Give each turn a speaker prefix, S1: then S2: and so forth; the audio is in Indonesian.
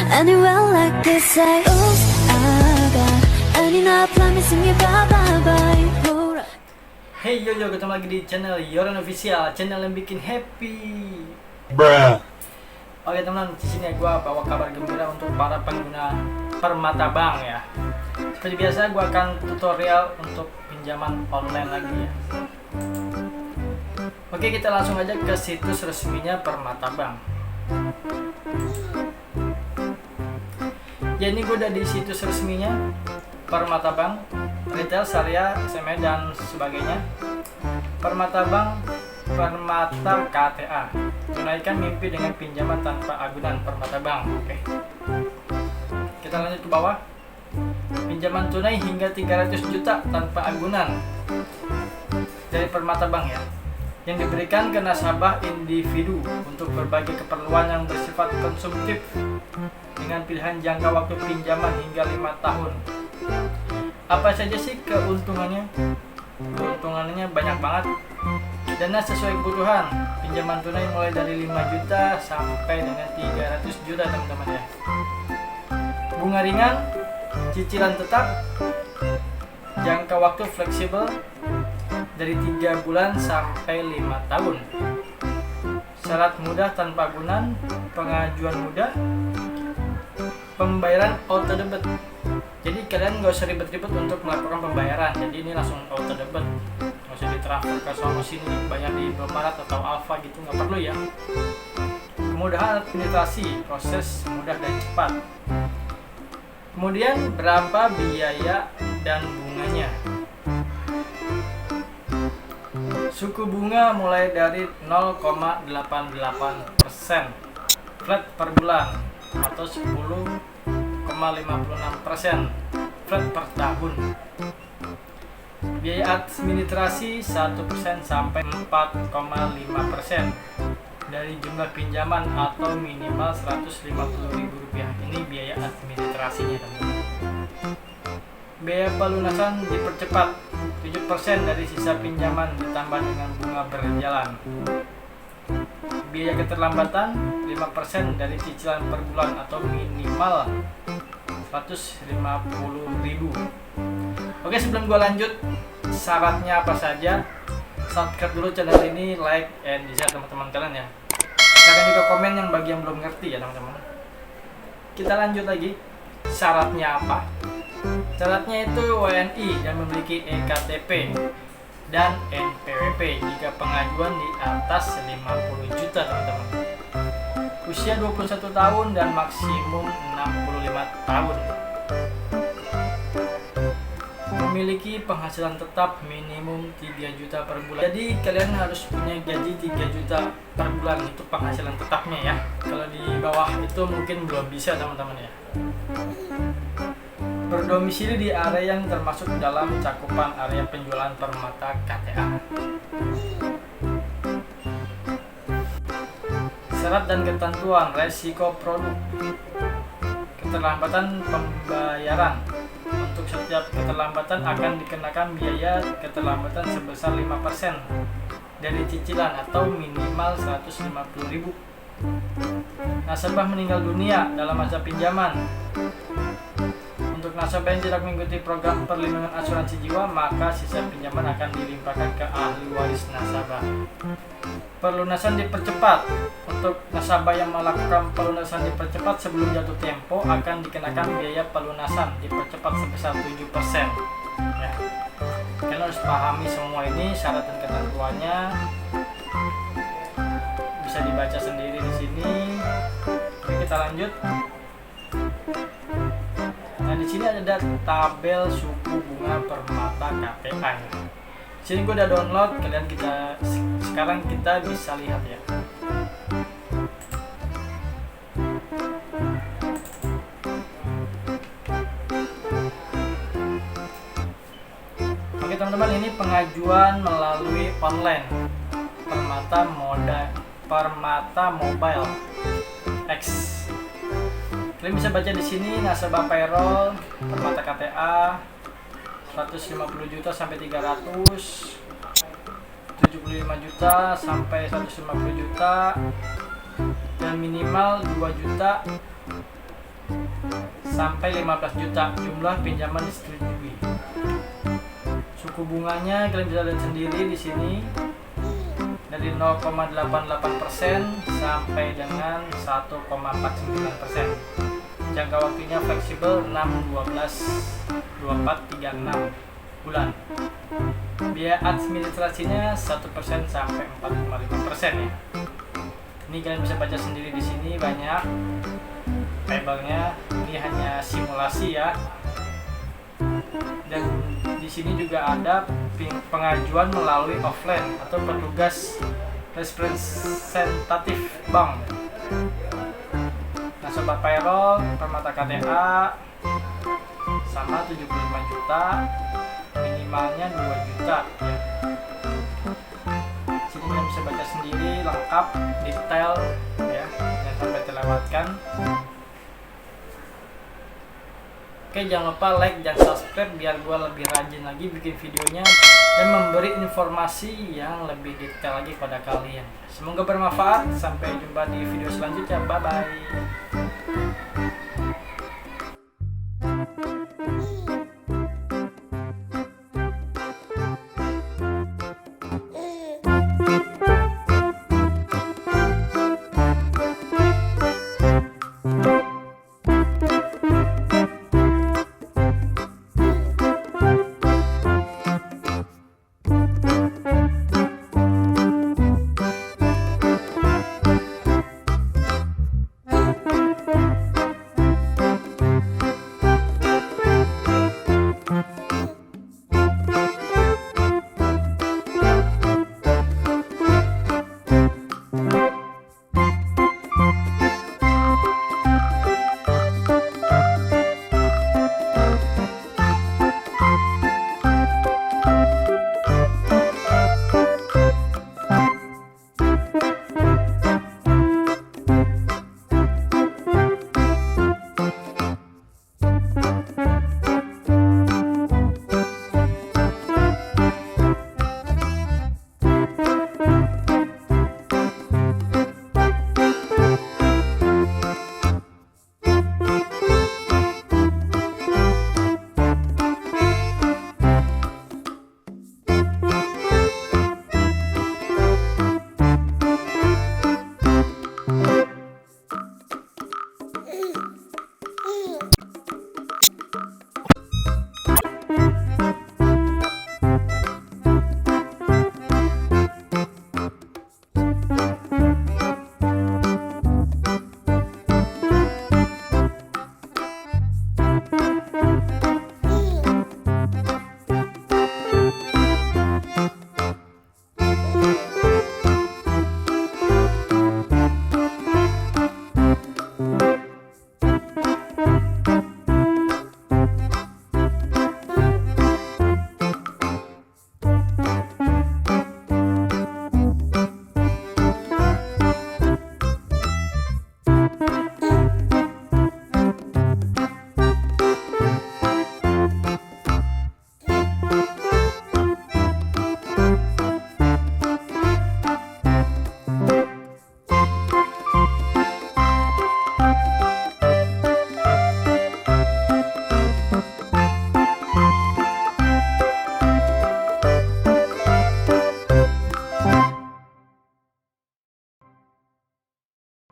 S1: Anywhere like this, I lose agak. And you're not promising me bye-bye.
S2: Hey yo, ketemu lagi di channel Yoran Official, channel yang bikin happy.
S3: Bruh.
S2: Oke teman-teman, di sini gua bawa kabar gembira untuk para pengguna Permata Bank ya. Seperti biasa gua akan tutorial untuk pinjaman online lagi ya. Oke, kita langsung aja ke situs resminya Permata Bank. Ya, ini gue udah di situs resminya Permata Bank, retail, syariah, SME dan sebagainya. Permata Bank, Permata KTA, tunaikan mimpi dengan pinjaman tanpa agunan. Permata Bank. Oke, kita lanjut ke bawah. Pinjaman tunai hingga 300 juta tanpa agunan dari Permata Bank ya, yang diberikan ke nasabah individu untuk berbagai keperluan yang bersifat konsumtif dengan pilihan jangka waktu pinjaman hingga 5 tahun. Apa saja sih keuntungannya? Keuntungannya banyak banget. Dana sesuai kebutuhan. Pinjaman tunai mulai dari 5 juta sampai dengan 300 juta teman-teman ya. Bunga ringan, cicilan tetap, jangka waktu fleksibel dari 3 bulan sampai 5 tahun. Syarat mudah tanpa agunan, pengajuan mudah, pembayaran auto debit. Jadi kalian nggak usah ribet-ribet untuk melakukan pembayaran. Jadi ini langsung auto debit, nggak usah ditransfer ke sono sini, bayar di Indomaret atau Alfa gitu, nggak perlu ya. Kemudahan administrasi, proses mudah dan cepat. Kemudian berapa biaya dan bunganya? Suku bunga mulai dari 0,88% flat per bulan atau 10,56% flat per tahun. Biaya administrasi 1% sampai 4,5% dari jumlah pinjaman atau minimal Rp150.000. Ini biaya administrasinya teman-teman. Biaya pelunasan dipercepat 7% dari sisa pinjaman ditambah dengan bunga berjalan. Biaya keterlambatan 5% dari cicilan per bulan atau minimal Rp150.000. Oke, sebelum gua lanjut, syaratnya apa saja? Subscribe dulu channel ini, like and share teman-teman kalian ya. Silahkan juga komen yang bagi yang belum ngerti ya teman-teman. Kita lanjut lagi. Syaratnya apa? Syaratnya itu WNI dan memiliki EKTP dan NPWP jika pengajuan di atas 50 juta teman-teman. Usia 21 tahun dan maksimum 65 tahun. Memiliki penghasilan tetap minimum 3 juta per bulan. Jadi kalian harus punya gaji 3 juta per bulan, itu penghasilan tetapnya ya. Kalau di bawah itu mungkin belum bisa teman-teman ya. Berdomisili di area yang termasuk dalam cakupan area penjualan Permata KTA. Syarat dan ketentuan resiko produk. Keterlambatan pembayaran. Untuk setiap keterlambatan akan dikenakan biaya keterlambatan sebesar 5% dari cicilan atau minimal Rp150.000. Nasabah meninggal dunia dalam masa pinjaman. Untuk nasabah yang tidak mengikuti program perlindungan asuransi jiwa, maka sisa pinjaman akan dilimpahkan ke ahli waris nasabah. Pelunasan dipercepat. Untuk nasabah yang melakukan pelunasan dipercepat sebelum jatuh tempo akan dikenakan biaya pelunasan dipercepat sebesar 7%. Ya. Kalian harus pahami semua ini, syarat dan ketentuannya. Bisa dibaca sendiri di sini. Oke, kita lanjut. Nah, di sini ada tabel suku bunga Permata KTA. Di sini gue udah download, sekarang kita bisa lihat ya. Oke teman-teman, ini pengajuan melalui online Permata Mobile X. Kalian bisa baca di sini nasabah payroll Permata KTA 150 juta sampai 300, 75 juta sampai 150 juta, dan minimal 2 juta sampai 15 juta jumlah pinjaman disetujui. Suku bunganya kalian bisa lihat sendiri di sini, dari 0,88% sampai dengan 1,49%. Jangka waktunya fleksibel 6, 12, 24, 36 bulan. Biaya administrasinya 1% sampai 4,5% ya. Ini kalian bisa baca sendiri di sini, banyak tabelnya. Ini hanya simulasi ya. Dan di sini juga ada pengajuan melalui offline atau petugas representatif bank. Nah, sobat payroll Permata KTA sama 75 juta, minimalnya 2 juta ya. Sini kalian bisa baca sendiri lengkap, detail ya, jangan sampai terlewatkan. Oke, jangan lupa like dan subscribe biar gue lebih rajin lagi bikin videonya dan memberi informasi yang lebih detail lagi pada kalian. Semoga bermanfaat. Sampai jumpa di video selanjutnya. Bye bye.